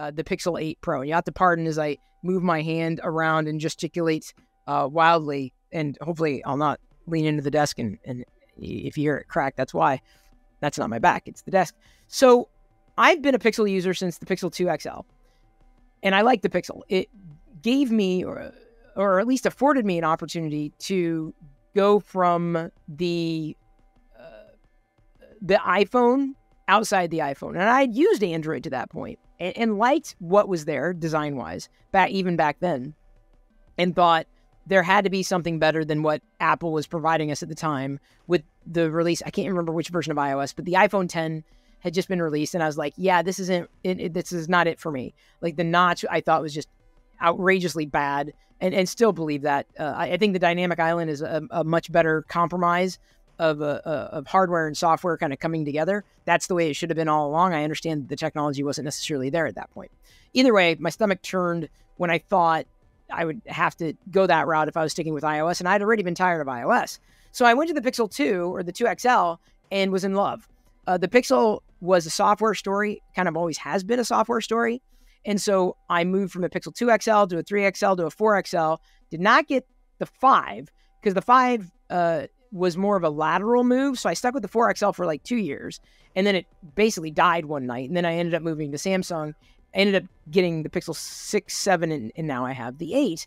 the Pixel 8 Pro. You have to pardon as I move my hand around and gesticulate wildly, and hopefully I'll not lean into the desk, and if you hear it crack, that's why. That's not my back, it's the desk. So I've been a Pixel user since the Pixel 2 XL, and I like the Pixel. It gave me, or at least afforded me, an opportunity to go from the iPhone outside the iPhone. And I'd used Android to that point and liked what was there design-wise, even back then, and thought there had to be something better than what Apple was providing us at the time with the release. I can't remember which version of iOS, but the iPhone 10 had just been released, and I was like, yeah, this isn't it, this is not it for me. Like, the notch I thought was just outrageously bad, and still believe that. I think the Dynamic Island is a much better compromise of hardware and software kind of coming together. That's the way it should have been all along. I understand the technology wasn't necessarily there at that point. Either way, my stomach turned when I thought I would have to go that route if I was sticking with iOS, and I'd already been tired of iOS. So I went to the Pixel 2, or the 2 XL, and was in love. The Pixel was a software story, kind of always has been a software story. And so I moved from a Pixel 2 XL to a 3 XL to a 4 XL. Did not get the 5, because the 5 was more of a lateral move. So I stuck with the 4 XL for like 2 years, and then it basically died one night. And then I ended up moving to Samsung. I ended up getting the Pixel 6, 7, and now I have the 8.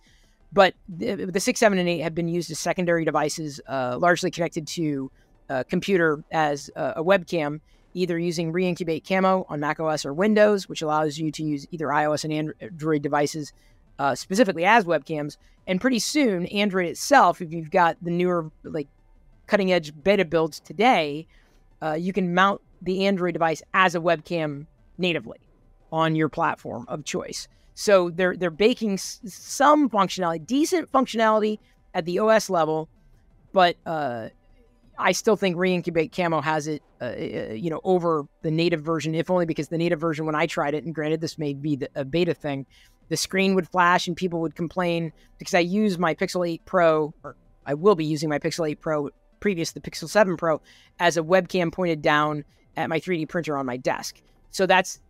But the 6, 7, and 8 have been used as secondary devices, largely connected to a computer as a webcam, either using Re-Incubate Camo on macOS or Windows, which allows you to use either iOS and Android devices specifically as webcams. And pretty soon, Android itself, if you've got the newer, like, cutting-edge beta builds today, you can mount the Android device as a webcam natively on your platform of choice. So they're baking some functionality, decent functionality at the OS level, but I still think Re-Incubate Camo has it, over the native version, if only because the native version, when I tried it, and granted this may be a beta thing, the screen would flash and people would complain because I use my Pixel 8 Pro, or I will be using my Pixel 8 Pro, previous to the Pixel 7 Pro, as a webcam pointed down at my 3D printer on my desk. So that's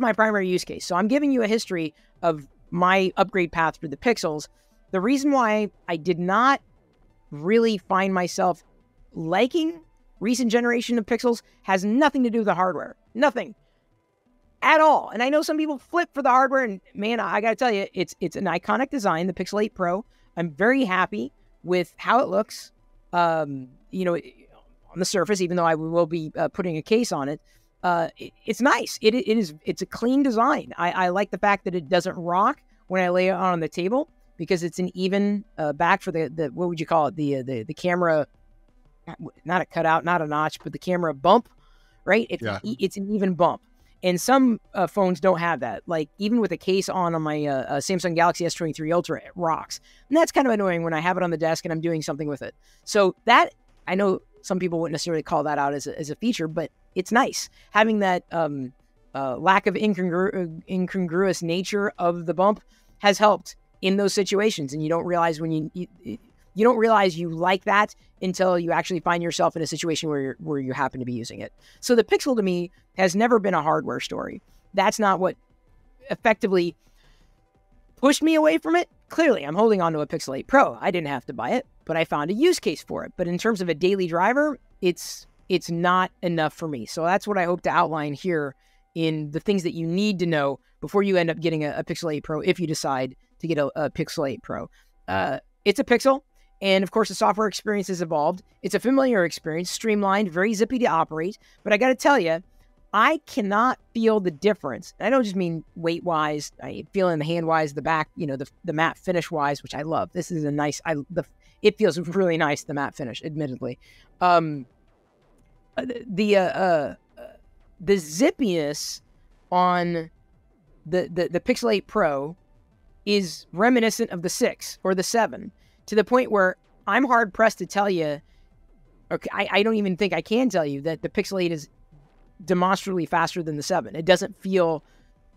my primary use case. So I'm giving you a history of my upgrade path for the Pixels. The reason why I did not really find myself liking recent generation of Pixels has nothing to do with the hardware. Nothing at all. And I know some people flip for the hardware, and man, I gotta tell you, it's an iconic design, the Pixel 8 Pro. I'm very happy with how it looks, on the surface, even though I will be putting a case on it. It's nice. It's a clean design. I like the fact that it doesn't rock when I lay it on the table, because it's an even back for the what would you call it? The camera, not a cutout, not a notch, but the camera bump, right? It's an even bump. And some phones don't have that. Like, even with a case on my Samsung Galaxy S23 Ultra, it rocks. And that's kind of annoying when I have it on the desk and I'm doing something with it. So that, I know some people wouldn't necessarily call that out as a feature, but it's nice. Having that lack of incongruous nature of the bump has helped in those situations. And you don't realize when you don't realize you like that until you actually find yourself in a situation where you happen to be using it. So the Pixel, to me, has never been a hardware story. That's not what effectively pushed me away from it. Clearly, I'm holding on to a Pixel 8 Pro. I didn't have to buy it, but I found a use case for it. But in terms of a daily driver, it's not enough for me. So that's what I hope to outline here in the things that you need to know before you end up getting a Pixel 8 Pro, if you decide to get a Pixel 8 Pro. It's a Pixel. And of course, the software experience has evolved. It's a familiar experience, streamlined, very zippy to operate. But I got to tell you, I cannot feel the difference. I don't just mean weight-wise. I feel in the hand-wise, the back, the matte finish-wise, which I love. This is a nice. It feels really nice, the matte finish, admittedly. The zippiness on the Pixel 8 Pro is reminiscent of the 6 or the 7. To the point where I'm hard-pressed to tell you, okay, I don't even think I can tell you that the Pixel 8 is demonstrably faster than the 7. It doesn't feel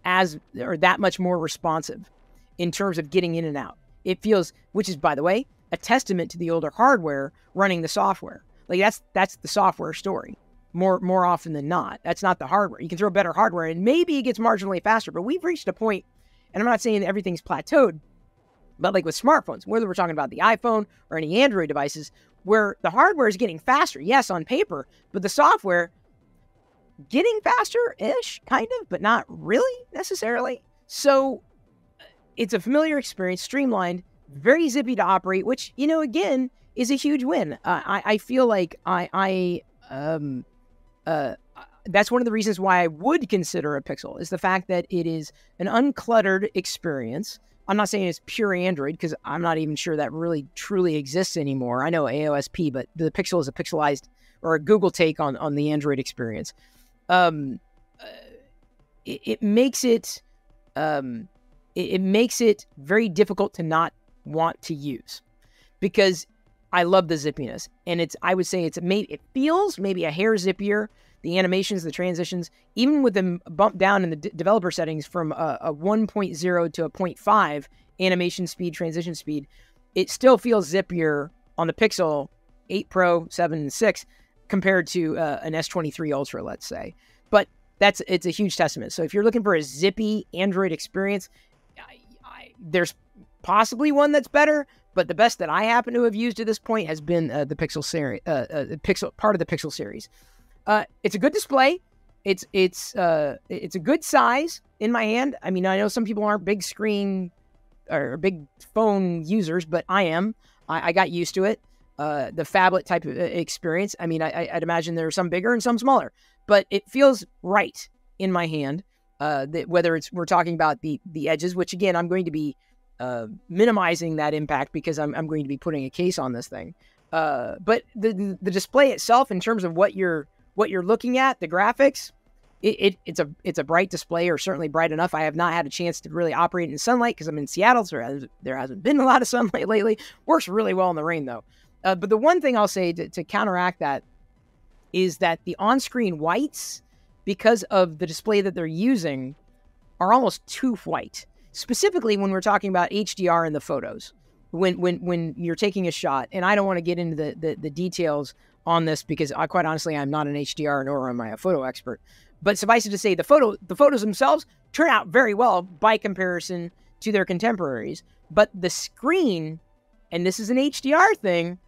that much more responsive in terms of getting in and out. It feels, which is, by the way, a testament to the older hardware running the software. Like, that's the software story. more often than not. That's not the hardware. You can throw better hardware and maybe it gets marginally faster, but we've reached a point, and I'm not saying everything's plateaued, but like with smartphones, whether we're talking about the iPhone or any Android devices, where the hardware is getting faster, yes, on paper, but the software getting faster-ish, kind of, but not really necessarily. So it's a familiar experience, streamlined, very zippy to operate, which, you know, again, is a huge win. I feel like that's one of the reasons why I would consider a Pixel, is the fact that it is an uncluttered experience. I'm not saying it's pure Android, because I'm not even sure that really truly exists anymore. I know AOSP, but the Pixel is a pixelized or a Google take on the Android experience. It makes it very difficult to not want to use, because I love the zippiness, and I would say it feels maybe a hair zippier. The animations, the transitions, even with them bumped down in the developer settings from a 1.0 to a 0.5 animation speed, transition speed, it still feels zippier on the Pixel 8 Pro, 7, and 6 compared to an S23 Ultra, let's say. But it's a huge testament. So if you're looking for a zippy Android experience, there's possibly one that's better, but the best that I happen to have used at this point has been the Pixel series, part of the Pixel series. It's a good display. It's a good size in my hand. I mean, I know some people aren't big screen or big phone users, but I am. I got used to it. The phablet type of experience. I mean, I'd imagine there are some bigger and some smaller, but it feels right in my hand. Whether we're talking about the edges, which again, I'm going to be minimizing that impact because I'm going to be putting a case on this thing. But the display itself, in terms of what you're looking at, the graphics, it's a bright display, or certainly bright enough. I have not had a chance to really operate in sunlight because I'm in Seattle, so there hasn't been a lot of sunlight lately. Works really well in the rain, though. But the one thing I'll say to counteract that is that the on-screen whites, because of the display that they're using, are almost too white. Specifically when we're talking about HDR in the photos, when you're taking a shot. And I don't want to get into the details on this because quite honestly, I'm not an HDR nor am I a photo expert. But suffice it to say, the photos themselves turn out very well by comparison to their contemporaries. But the screen, and this is an HDR thing,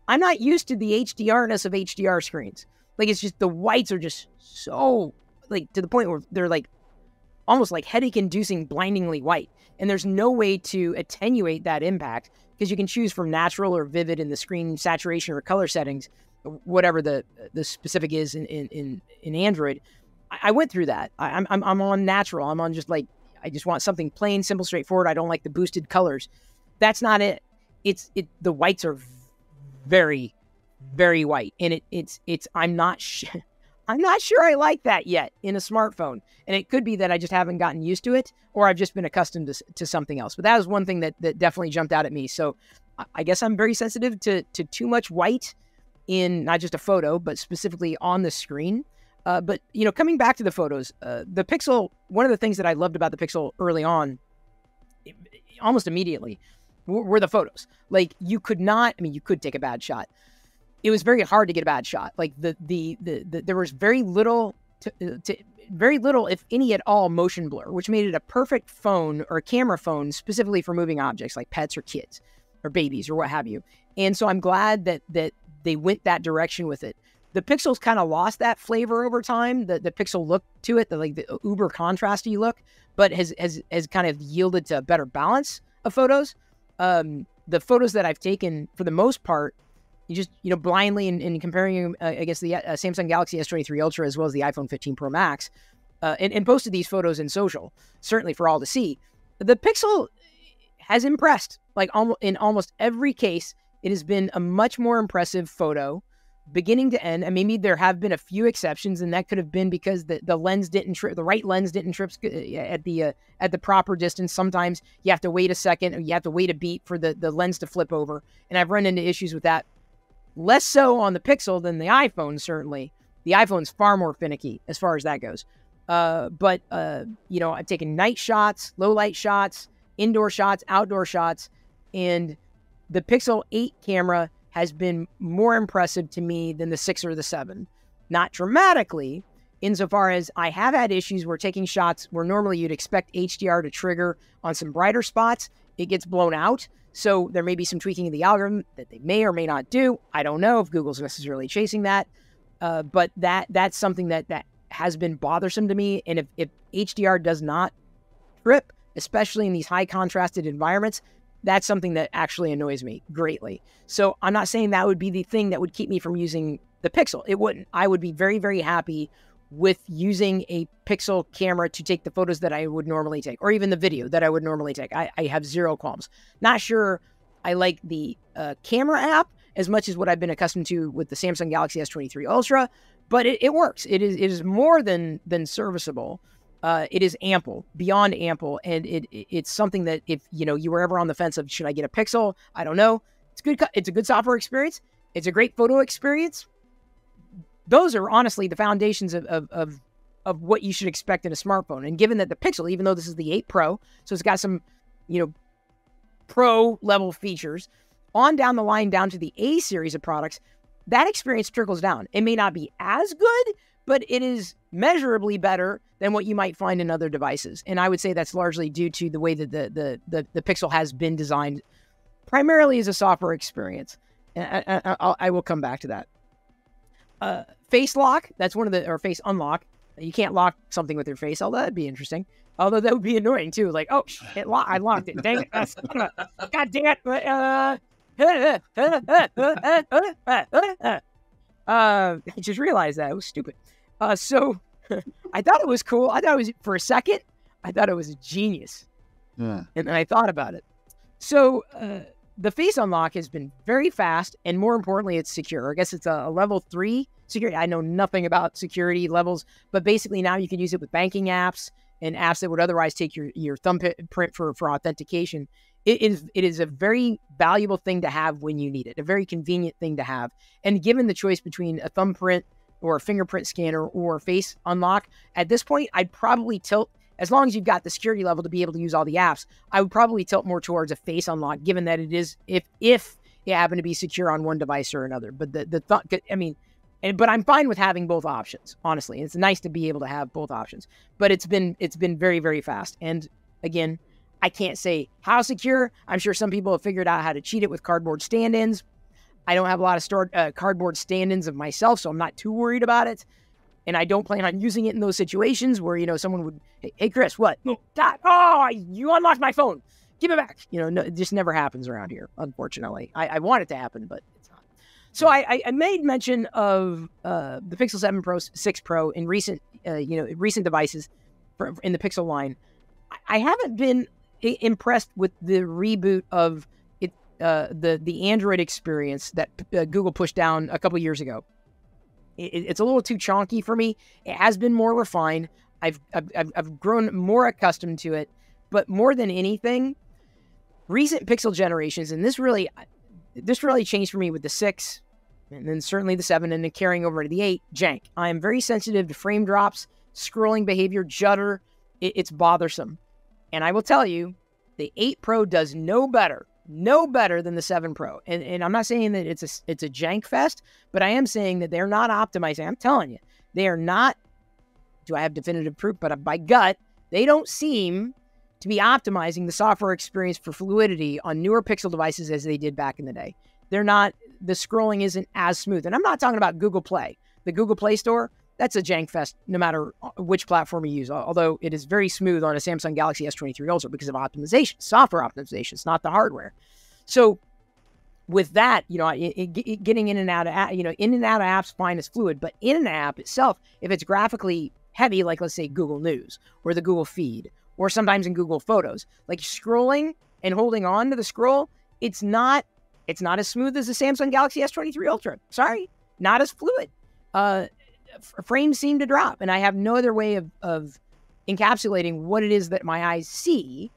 I'm not used to the HDR-ness of HDR screens. Like, it's just, the whites are just so, like, to the point where they're like almost like headache-inducing, blindingly white. And there's no way to attenuate that impact because you can choose from natural or vivid in the screen saturation or color settings, whatever the specific is in Android. I went through that. I'm on natural. I'm on just like, I just want something plain, simple, straightforward. I don't like the boosted colors. That's not it. The whites are very, very white, and I'm not sure I like that yet in a smartphone. And it could be that I just haven't gotten used to it, or I've just been accustomed to something else. But that was one thing that definitely jumped out at me. So I guess I'm very sensitive to too much white in not just a photo, but specifically on the screen. But, you know, coming back to the photos, the Pixel, one of the things that I loved about the Pixel early on, almost immediately, were the photos. Like, you could take a bad shot. It was very hard to get a bad shot. Like, there was very little, if any at all, motion blur, which made it a perfect phone or a camera phone specifically for moving objects like pets or kids or babies or what have you. And so I'm glad that they went that direction with it. The Pixel's kind of lost that flavor over time, the Pixel look to it, the uber contrasty look, but has kind of yielded to a better balance of photos. The photos that I've taken, for the most part, you just, blindly in comparing them against the Samsung Galaxy S23 Ultra as well as the iPhone 15 Pro Max, and posted these photos in social, certainly for all to see. The Pixel has impressed. Like, in almost every case, it has been a much more impressive photo, beginning to end. And maybe there have been a few exceptions, and that could have been because the lens didn't trip, the right lens didn't trip at the proper distance. Sometimes you have to wait a second, or you have to wait a beat for the lens to flip over. And I've run into issues with that. Less so on the Pixel than the iPhone, certainly. The iPhone's far more finicky as far as that goes. But I've taken night shots, low light shots, indoor shots, outdoor shots, and the Pixel 8 camera has been more impressive to me than the 6 or the 7. not dramatically, insofar as I have had issues where taking shots where normally you'd expect HDR to trigger on some brighter spots, it gets blown out. So there may be some tweaking of the algorithm that they may or may not do. I don't know if Google's necessarily chasing that, but that's something that has been bothersome to me. And if HDR does not trip, especially in these high contrasted environments, that's something that actually annoys me greatly. So I'm not saying that would be the thing that would keep me from using the Pixel. It wouldn't. I would be very, very happy with using a Pixel camera to take the photos that I would normally take, or even the video that I would normally take. I have zero qualms. Not sure I like the camera app as much as what I've been accustomed to with the Samsung Galaxy S23 Ultra, but it works. It is more than serviceable. It is ample, beyond ample, and it's something that if you were ever on the fence of should I get a Pixel, I don't know. It's good. It's a good software experience. It's a great photo experience. Those are honestly the foundations of what you should expect in a smartphone. And given that the Pixel, even though this is the 8 Pro, so it's got some, pro level features, on down the line down to the A series of products, that experience trickles down. It may not be as good, but it is measurably better than what you might find in other devices. And I would say that's largely due to the way that the Pixel has been designed primarily as a software experience. And I will come back to that. Face lock, that's one of the, or face unlock. You can't lock something with your face, although that'd be interesting. Although that would be annoying ting like, oh, I locked it. Dang it. God damn it. I just realized that. It was stupid. So I thought it was cool. I thought it was, for a second, I thought it was genius. Yeah. And I thought about it. So, the face unlock has been very fast, and more importantly, it's secure. I guess it's a level 3 security. I know nothing about security levels, but basically now you can use it with banking apps and apps that would otherwise take your thumbprint for authentication. It is a very valuable thing to have when you need it, a very convenient thing to have. And given the choice between a thumbprint or a fingerprint scanner or face unlock, at this point, I'd probably tilt, as long as you've got the security level to be able to use all the apps, I would probably tilt more towards a face unlock, given that it is, if it happen to be secure on one device or another. But but I'm fine with having both options, honestly. It's nice to be able to have both options. But it's been very, very fast. And again, I can't say how secure. I'm sure some people have figured out how to cheat it with cardboard stand-ins. I don't have a lot of stored cardboard stand-ins of myself, so I'm not too worried about it. And I don't plan on using it in those situations where, someone would, hey, Chris, what? No, Dad, you unlocked my phone. Give it back. No, it just never happens around here, unfortunately. I want it to happen, but it's not. So I made mention of the Pixel 7 Pro, 6 Pro in recent devices in the Pixel line. I haven't been impressed with the reboot of it, the Android experience that Google pushed down a couple years ago. It's a little too chonky for me. It has been more refined. I've grown more accustomed to it, but more than anything, recent Pixel generations, and this really changed for me with the 6, and then certainly the 7, and then carrying over to the 8, jank. I am very sensitive to frame drops, scrolling behavior, judder. It's bothersome. And I will tell you, the 8 Pro does no better than the 7 Pro. And I'm not saying that it's a jank fest, but I am saying that they're not optimizing. I'm telling you, they are not. Do I have definitive proof? But by gut, they don't seem to be optimizing the software experience for fluidity on newer Pixel devices as they did back in the day. They're not. The scrolling isn't as smooth. And I'm not talking about Google Play. The Google Play Store, that's a jank fest no matter which platform you use, although it is very smooth on a Samsung Galaxy S23 Ultra because of optimization, software optimizations, not the hardware. So with that, getting in and out of apps, fine, is fluid, but in an app itself, if it's graphically heavy, like let's say Google News or the Google Feed, or sometimes in Google Photos, like scrolling and holding on to the scroll, it's not as smooth as the Samsung Galaxy S23 Ultra. Sorry, not as fluid. Frames seem to drop, and I have no other way of encapsulating what it is that my eyes see,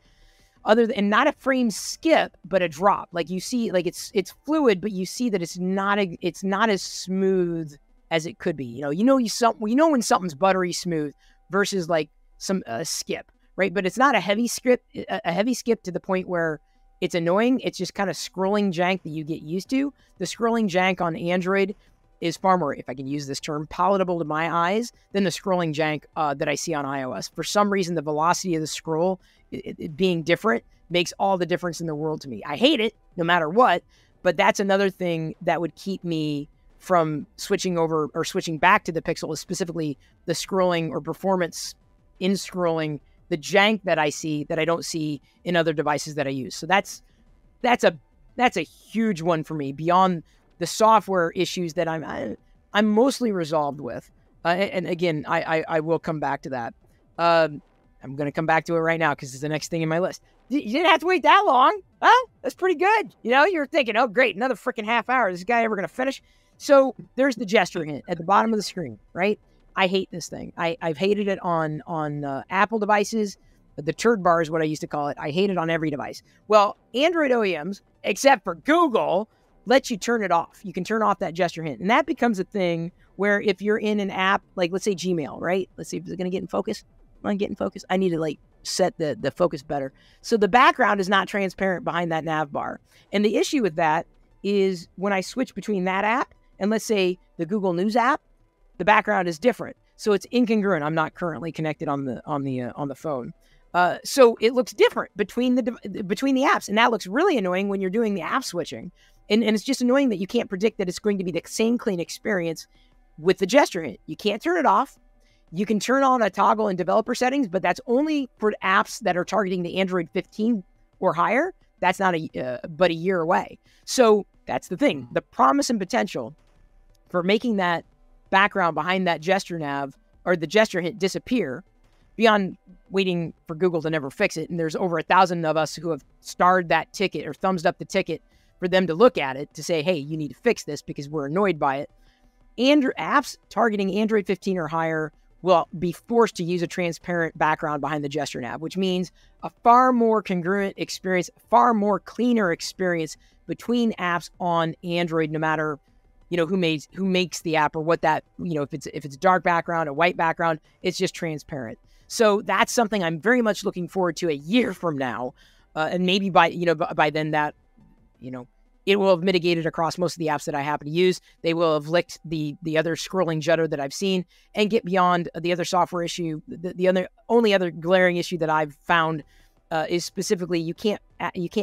other than, and not a frame skip, but a drop. Like you see, like it's fluid, but you see that it's not as smooth as it could be. You know when something's buttery smooth versus like some skip, right? But it's not a heavy skip to the point where it's annoying. It's just kind of scrolling jank that you get used to. The scrolling jank on Android is far more, if I can use this term, palatable to my eyes than the scrolling jank that I see on iOS. For some reason, the velocity of the scroll, it being different, makes all the difference in the world to me. I hate it no matter what, but that's another thing that would keep me from switching over or switching back to the Pixel, is specifically the scrolling or performance in scrolling, the jank that I see that I don't see in other devices that I use. So that's a huge one for me, beyond the software issues that I'm mostly resolved with. And again, I will come back to that. I'm going to come back to it right now because it's the next thing in my list. You didn't have to wait that long. Huh? That's pretty good. You know, you're thinking, oh, great, another freaking half hour. Is this guy ever going to finish? So there's the gesture hint at the bottom of the screen, right? I hate this thing. I've hated it on Apple devices. The turd bar is what I used to call it. I hate it on every device. Well, Android OEMs, except for Google, let you turn it off. You can turn off that gesture hint. And that becomes a thing where if you're in an app, like let's say Gmail, right? Let's see if it's going to get in focus. Am I getting focus? I need to like set the focus better. So the background is not transparent behind that nav bar. And the issue with that is when I switch between that app and let's say the Google News app, the background is different. So it's incongruent. I'm not currently connected on the phone. So it looks different between the apps. And that looks really annoying when you're doing the app switching. And it's just annoying that you can't predict that it's going to be the same clean experience with the gesture hint. You can't turn it off. You can turn on a toggle in developer settings, but that's only for apps that are targeting the Android 15 or higher. That's not but a year away. So that's the thing. The promise and potential for making that background behind that gesture nav or the gesture hint disappear, beyond waiting for Google to never fix it. And there's over 1,000 of us who have starred that ticket or thumbs up the ticket for them to look at it to say, hey, you need to fix this because we're annoyed by it. Apps targeting Android 15 or higher will be forced to use a transparent background behind the gesture nav, which means a far more congruent experience, far more cleaner experience between apps on Android, no matter, you know, who makes the app or what that, you know, if it's dark background, a white background, it's just transparent. So that's something I'm very much looking forward to a year from now. And maybe by then that, you know, it will have mitigated across most of the apps that I happen to use. They will have licked the other scrolling judder that I've seen and get beyond the other software issue. The only other glaring issue that I've found is specifically you can't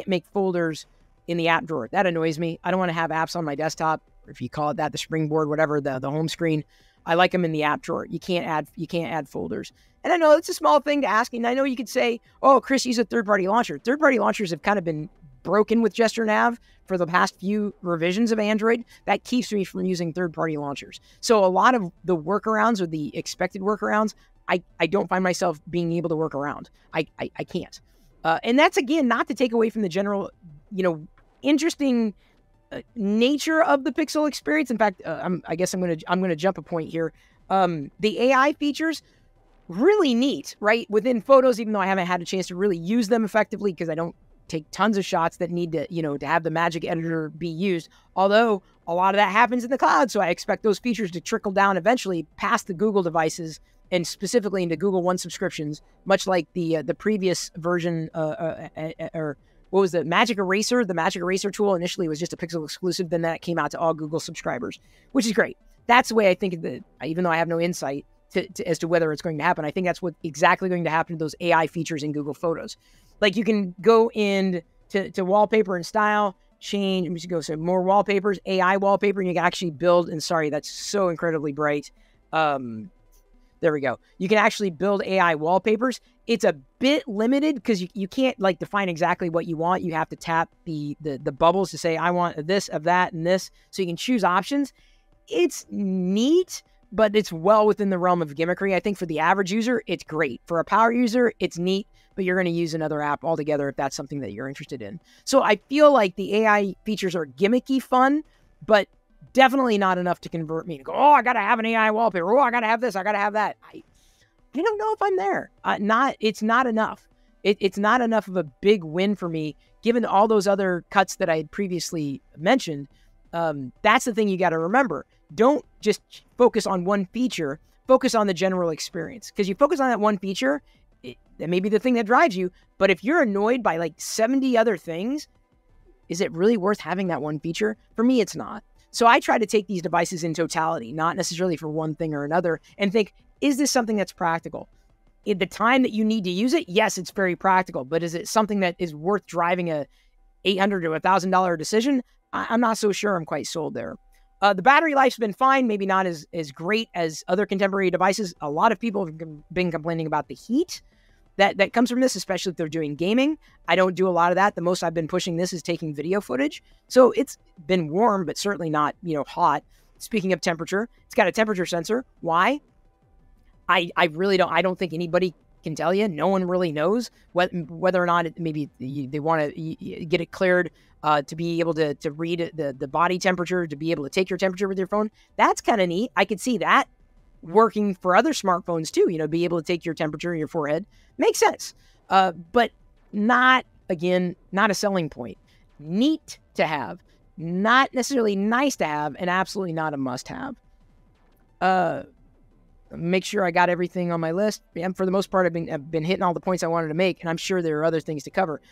make folders in the app drawer. That annoys me. I don't want to have apps on my desktop, or if you call it that, the springboard, whatever, the home screen. I like them in the app drawer. You can't add folders. And I know it's a small thing to ask, and I know you could say, oh, Chris, use a third-party launcher. Third-party launchers have kind of been broken with gesture nav for the past few revisions of Android. That keeps me from using third-party launchers. So a lot of the workarounds or the expected workarounds, I don't find myself being able to work around. I can't. And that's, again, not to take away from the general, you know, interesting nature of the Pixel experience. In fact, I guess I'm gonna jump a point here. The AI features, really neat, right? Within Photos, even though I haven't had a chance to really use them effectively because I don't take tons of shots that need to, you know, to have the magic editor be used. Although a lot of that happens in the cloud, so I expect those features to trickle down eventually past the Google devices and specifically into Google One subscriptions, much like the previous version, or what was the Magic Eraser? The Magic Eraser tool initially was just a Pixel exclusive, then that came out to all Google subscribers, which is great. That's the way I think that, even though I have no insight as to whether it's going to happen, I think that's what exactly going to happen to those AI features in Google Photos. Like you can go in to wallpaper and style, change, we should go some more wallpapers, AI wallpaper, and you can actually build, and sorry, that's so incredibly bright. There we go. You can actually build AI wallpapers. It's a bit limited because you can't like define exactly what you want. You have to tap the bubbles to say, I want this, of that, and this. So you can choose options. It's neat, but it's well within the realm of gimmickry. I think for the average user, it's great. For a power user, it's neat, but you're going to use another app altogether if that's something that you're interested in. So I feel like the AI features are gimmicky fun, but definitely not enough to convert me to go, oh, I got to have an AI wallpaper. Oh, I got to have this. I got to have that. I don't know if I'm there. It's not enough. It's not enough of a big win for me, given all those other cuts that I had previously mentioned. That's the thing you got to remember. Don't just focus on one feature. Focus on the general experience. Because you focus on that one feature, that may be the thing that drives you. But if you're annoyed by like 70 other things, is it really worth having that one feature? For me, it's not. So I try to take these devices in totality, not necessarily for one thing or another, and think, is this something that's practical? At the time that you need to use it, yes, it's very practical, but is it something that is worth driving a $800 to $1,000 decision? I'm not so sure I'm quite sold there. The battery life's been fine, maybe not as great as other contemporary devices. A lot of people have been complaining about the heat that comes from this, especially if they're doing gaming. I don't do a lot of that. The most I've been pushing this is taking video footage. So it's been warm, but certainly not, hot. Speaking of temperature, it's got a temperature sensor. Why? I don't think anybody can tell you. No one really knows whether or not maybe they want to get it cleared to be able to read the body temperature, to be able to take your temperature with your phone. That's kind of neat. I could see that working for other smartphones too, be able to take your temperature in your forehead. Makes sense. But not a selling point. Neat to have, not necessarily nice to have, and absolutely not a must have. Make sure I got everything on my list. And for the most part, I've been hitting all the points I wanted to make, and I'm sure there are other things to cover.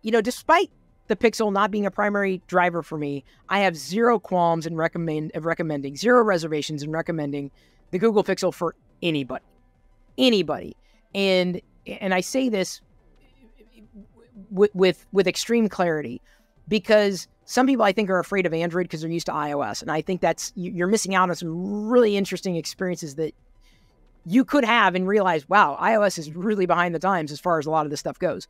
Despite the Pixel not being a primary driver for me, I have zero qualms in recommending, zero reservations in recommending the Google Pixel for anybody. And I say this with extreme clarity, because some people I think are afraid of Android because they're used to iOS. And I think you're missing out on some really interesting experiences that you could have and realize, wow, iOS is really behind the times as far as a lot of this stuff goes.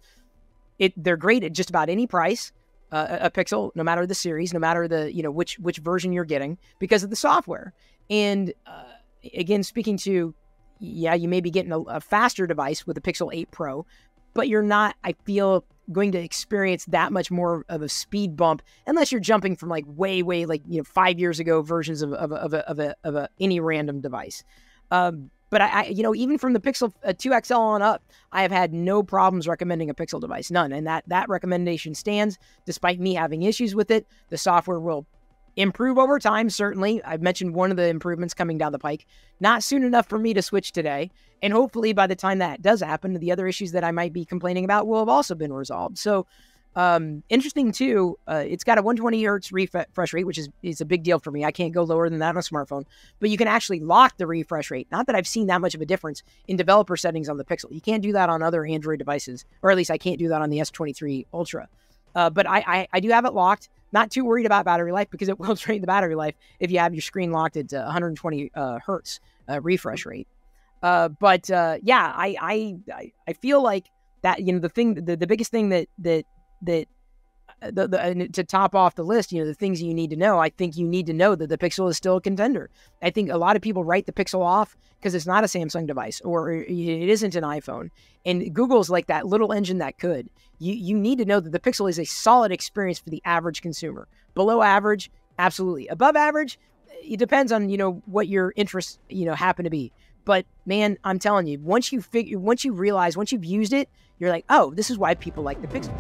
They're great at just about any price, a Pixel, no matter the series, no matter the, which version you're getting, because of the software. And again, speaking to, you may be getting a faster device with a Pixel 8 Pro, but you're not, I feel, going to experience that much more of a speed bump unless you're jumping from like way 5 years ago versions of any random device. But I even from the Pixel 2 XL on up, I have had no problems recommending a Pixel device, none. And that recommendation stands despite me having issues with it. The software will improve over time, certainly. I've mentioned one of the improvements coming down the pike. Not soon enough for me to switch today. And hopefully by the time that does happen, the other issues that I might be complaining about will have also been resolved. So interesting too, it's got a 120 hertz refresh rate, which is a big deal for me. I can't go lower than that on a smartphone, but you can actually lock the refresh rate. Not that I've seen that much of a difference in developer settings on the Pixel. You can't do that on other Android devices, or at least I can't do that on the S23 Ultra. But I do have it locked. Not too worried about battery life, because it will drain the battery life if you have your screen locked at 120 hertz refresh rate. I feel like that, the biggest thing to top off the list, the things you need to know, I think you need to know that the Pixel is still a contender. I think a lot of people write the Pixel off because it's not a Samsung device or it isn't an iPhone. And Google's like that little engine that could. You need to know that the Pixel is a solid experience for the average consumer. Below average, absolutely. Above average, it depends on, what your interests, happen to be. But man, I'm telling you, once you've used it, you're like, oh, this is why people like the Pixel.